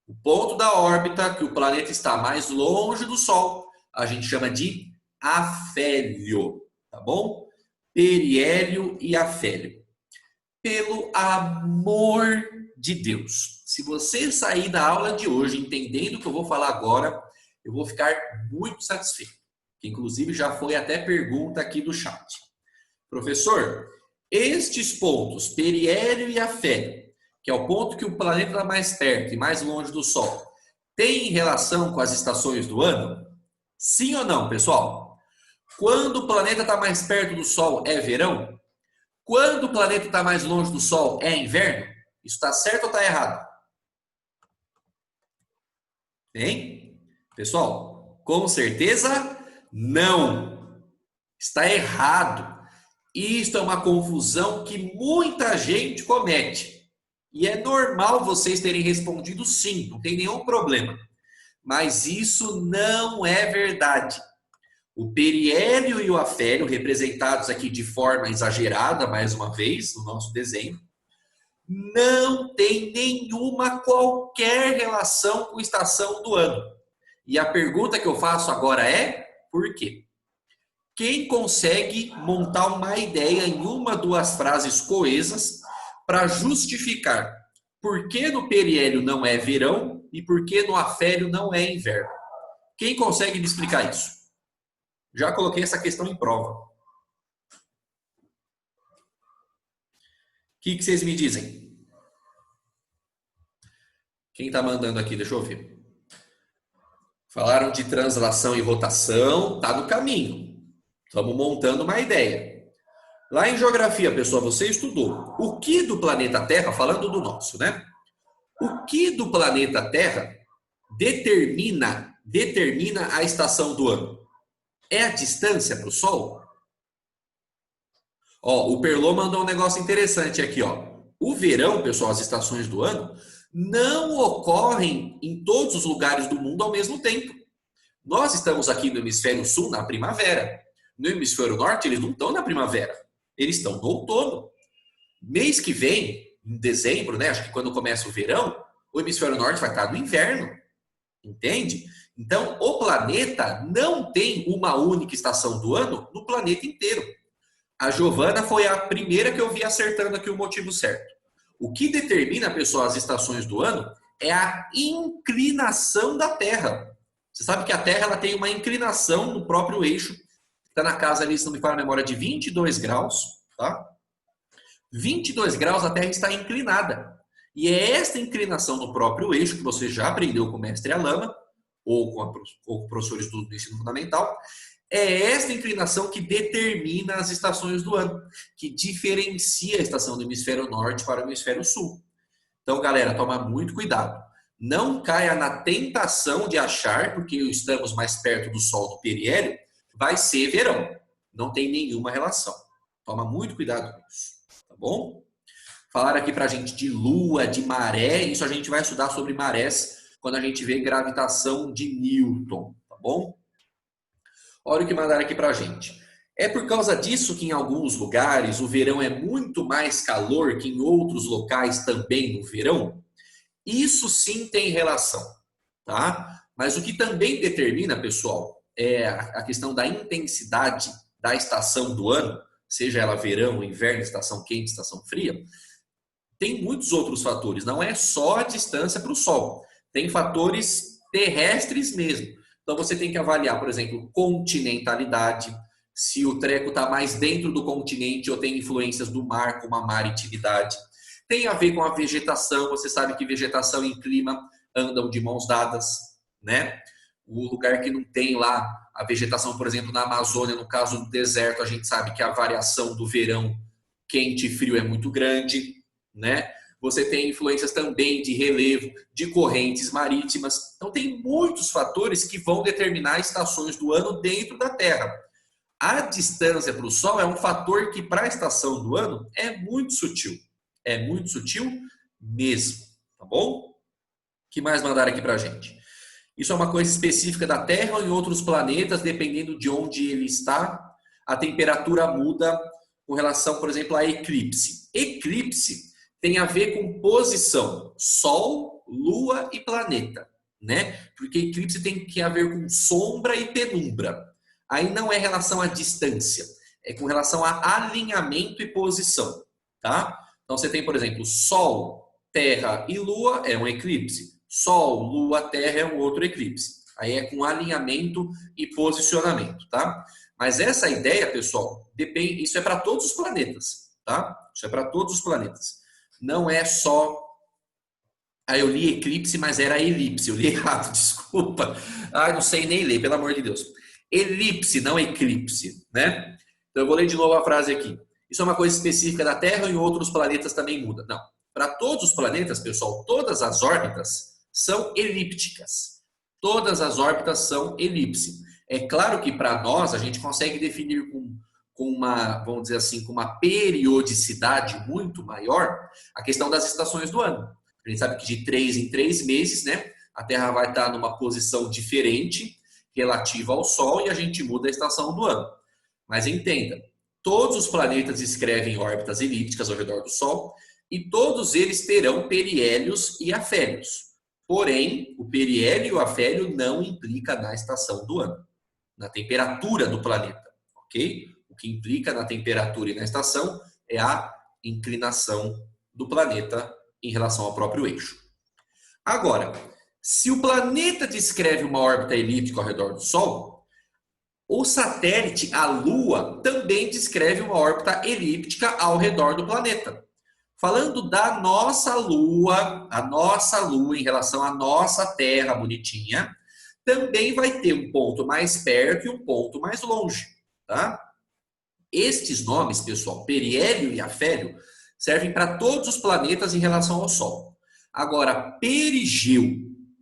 O ponto da órbita que o planeta está mais longe do Sol, a gente chama de afélio, tá bom? Periélio e afélio. Pelo amor de Deus, se você sair da aula de hoje entendendo o que eu vou falar agora, eu vou ficar muito satisfeito. Que inclusive já foi até pergunta aqui do chat. Professor, estes pontos, periélio e afélio, que é o ponto que o planeta está mais perto e mais longe do Sol, tem relação com as estações do ano? Sim ou não, pessoal? Quando o planeta está mais perto do Sol, é verão? Quando o planeta está mais longe do Sol, é inverno? Isso está certo ou está errado? Hein? Pessoal, com certeza não. Está errado. Isto é uma confusão que muita gente comete. E é normal vocês terem respondido sim, não tem nenhum problema. Mas isso não é verdade. O periélio e o afélio, representados aqui de forma exagerada, mais uma vez, no nosso desenho, não tem nenhuma qualquer relação com estação do ano. E a pergunta que eu faço agora é, por quê? Quem consegue montar uma ideia em uma, duas frases coesas para justificar por que no periélio não é verão e por que no afélio não é inverno? Quem consegue me explicar isso? Já coloquei essa questão em prova. O que vocês me dizem? Quem está mandando aqui? Deixa eu ver. Falaram de translação e rotação, está no caminho. Estamos montando uma ideia. Lá em geografia, pessoal, você estudou o que do planeta Terra, falando do nosso, né? O que do planeta Terra determina a estação do ano? É a distância para o Sol? Ó, o Perlô mandou um negócio interessante aqui, ó. O verão, pessoal, as estações do ano, não ocorrem em todos os lugares do mundo ao mesmo tempo. Nós estamos aqui no hemisfério sul na primavera. No hemisfério norte, eles não estão na primavera. Eles estão no outono. Mês que vem, em dezembro, né? Acho que quando começa o verão, o hemisfério norte vai estar no inverno. Entende? Então, o planeta não tem uma única estação do ano no planeta inteiro. A Giovana foi a primeira que eu vi acertando aqui o motivo certo. O que determina, pessoal, as estações do ano é a inclinação da Terra. Você sabe que a Terra ela tem uma inclinação no próprio eixo, está na casa ali, se não me falha a memória, de 22 graus, tá? 22 graus a Terra está inclinada. E é esta inclinação no próprio eixo, que você já aprendeu com o mestre Alama, ou com professores do ensino fundamental, é esta inclinação que determina as estações do ano, que diferencia a estação do hemisfério norte para o hemisfério sul. Então, galera, toma muito cuidado. Não caia na tentação de achar, porque estamos mais perto do Sol do periélio, vai ser verão. Não tem nenhuma relação. Toma muito cuidado com isso, tá bom? Falaram aqui para a gente de lua, de maré, isso a gente vai estudar sobre marés quando a gente vê gravitação de Newton, tá bom? Olha o que mandaram aqui para a gente. É por causa disso que em alguns lugares o verão é muito mais calor que em outros locais também no verão? Isso sim tem relação, tá? Mas o que também determina, pessoal, é a questão da intensidade da estação do ano, seja ela verão, inverno, estação quente, estação fria. Tem muitos outros fatores, não é só a distância para o Sol. Tem fatores terrestres mesmo. Então você tem que avaliar, por exemplo, continentalidade, se o treco está mais dentro do continente ou tem influências do mar, como a maritimidade. Tem a ver com a vegetação, você sabe que vegetação e clima andam de mãos dadas, né? O lugar que não tem lá a vegetação, por exemplo, na Amazônia, no caso do deserto, a gente sabe que a variação do verão quente e frio é muito grande, né? Você tem influências também de relevo, de correntes marítimas. Então, tem muitos fatores que vão determinar estações do ano dentro da Terra. A distância para o Sol é um fator que, para a estação do ano, é muito sutil. É muito sutil mesmo, tá bom? O que mais mandaram aqui para a gente? Isso é uma coisa específica da Terra ou em outros planetas, dependendo de onde ele está, a temperatura muda com relação, por exemplo, a eclipse. Eclipse tem a ver com posição, Sol, Lua e planeta, né? Porque eclipse tem que a ver com sombra e penumbra. Aí não é relação à distância, é com relação a alinhamento e posição, tá? Então você tem, por exemplo, Sol, Terra e Lua é um eclipse. Sol, Lua, Terra é um outro eclipse. Aí é com alinhamento e posicionamento, tá? Mas essa ideia, pessoal, depende, isso é para todos os planetas, tá? Isso é para todos os planetas. Não é só. Ah, eu li eclipse, mas era elipse. Eu li errado, desculpa. Ah, não sei nem ler, pelo amor de Deus. Elipse, não eclipse, né? Então eu vou ler de novo a frase aqui. Isso é uma coisa específica da Terra e em outros planetas também muda. Não. Para todos os planetas, pessoal, todas as órbitas são elípticas. Todas as órbitas são elipse. É claro que para nós a gente consegue definir com uma, vamos dizer assim, com uma periodicidade muito maior a questão das estações do ano. A gente sabe que de 3 em 3 meses, né, a Terra vai estar numa posição diferente relativa ao Sol e a gente muda a estação do ano. Mas entenda, todos os planetas descrevem órbitas elípticas ao redor do Sol e todos eles terão periélios e afélios. Porém, o periélio e o afélio não implica na estação do ano, na temperatura do planeta, ok? O que implica na temperatura e na estação é a inclinação do planeta em relação ao próprio eixo. Agora, se o planeta descreve uma órbita elíptica ao redor do Sol, o satélite, a Lua, também descreve uma órbita elíptica ao redor do planeta. Falando da nossa Lua, a nossa Lua em relação à nossa Terra bonitinha, também vai ter um ponto mais perto e um ponto mais longe, tá? Estes nomes, pessoal, periélio e afélio, servem para todos os planetas em relação ao Sol. Agora, perigeu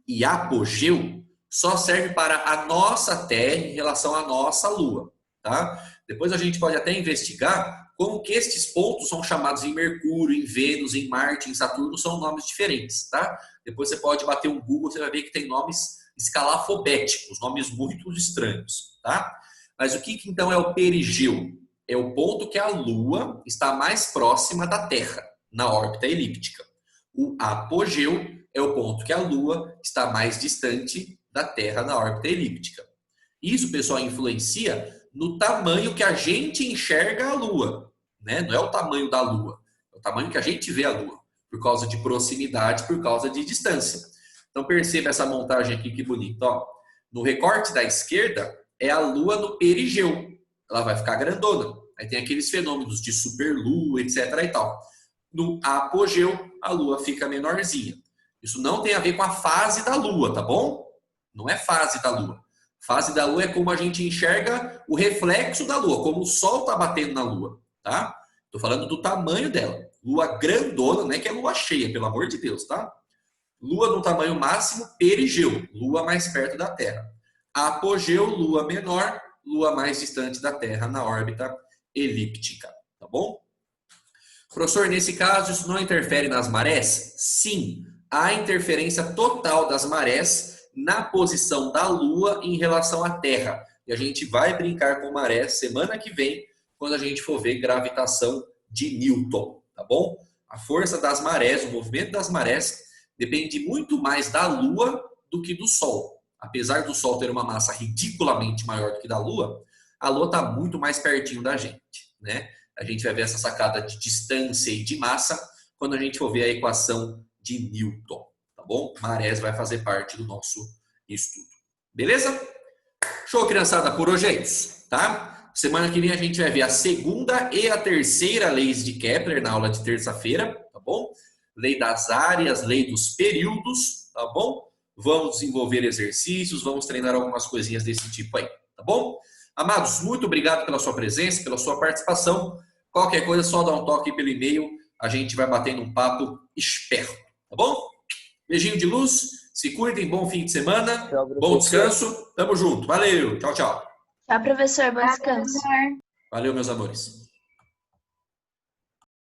e apogeu só serve para a nossa Terra em relação à nossa Lua, tá? Depois a gente pode até investigar como que estes pontos são chamados em Mercúrio, em Vênus, em Marte, em Saturno, são nomes diferentes, tá? Depois você pode bater um Google, você vai ver que tem nomes escalafobéticos, nomes muito estranhos, tá? Mas o que então é o perigeu? É o ponto que a Lua está mais próxima da Terra, na órbita elíptica. O apogeu é o ponto que a Lua está mais distante da Terra na órbita elíptica. Isso, pessoal, influencia no tamanho que a gente enxerga a Lua, né? Não é o tamanho da Lua, é o tamanho que a gente vê a Lua, por causa de proximidade, por causa de distância. Então perceba essa montagem aqui que bonita, ó. No recorte da esquerda é a Lua no perigeu, ela vai ficar grandona. Aí tem aqueles fenômenos de superlua, etc. e tal. No apogeu, a Lua fica menorzinha. Isso não tem a ver com a fase da Lua, tá bom? Não é fase da Lua. Fase da Lua é como a gente enxerga o reflexo da Lua, como o Sol está batendo na Lua, tá? Estou falando do tamanho dela. Lua grandona, não é que é lua cheia, pelo amor de Deus, tá? Lua no tamanho máximo, perigeu, Lua mais perto da Terra. Apogeu, Lua menor, Lua mais distante da Terra na órbita elíptica, tá bom? Professor, nesse caso, isso não interfere nas marés? Sim, há interferência total das marés na posição da Lua em relação à Terra. E a gente vai brincar com marés semana que vem, quando a gente for ver gravitação de Newton, tá bom? A força das marés, o movimento das marés, depende muito mais da Lua do que do Sol. Apesar do Sol ter uma massa ridiculamente maior do que da Lua, a Lua está muito mais pertinho da gente, né? A gente vai ver essa sacada de distância e de massa quando a gente for ver a equação de Newton, tá bom? Marés vai fazer parte do nosso estudo. Beleza? Show, criançada, por hoje é isso, tá? Semana que vem a gente vai ver a segunda e a terceira leis de Kepler na aula de terça-feira, tá bom? Lei das áreas, lei dos períodos, tá bom? Vamos desenvolver exercícios, vamos treinar algumas coisinhas desse tipo aí, tá bom? Amados, muito obrigado pela sua presença, pela sua participação. Qualquer coisa, só dá um toque pelo e-mail, a gente vai batendo um papo esperto, tá bom? Beijinho de luz, se cuidem, bom fim de semana, bom descanso, tamo junto, valeu, tchau, tchau. Tchau, professor, bom descanso. Valeu, meus amores.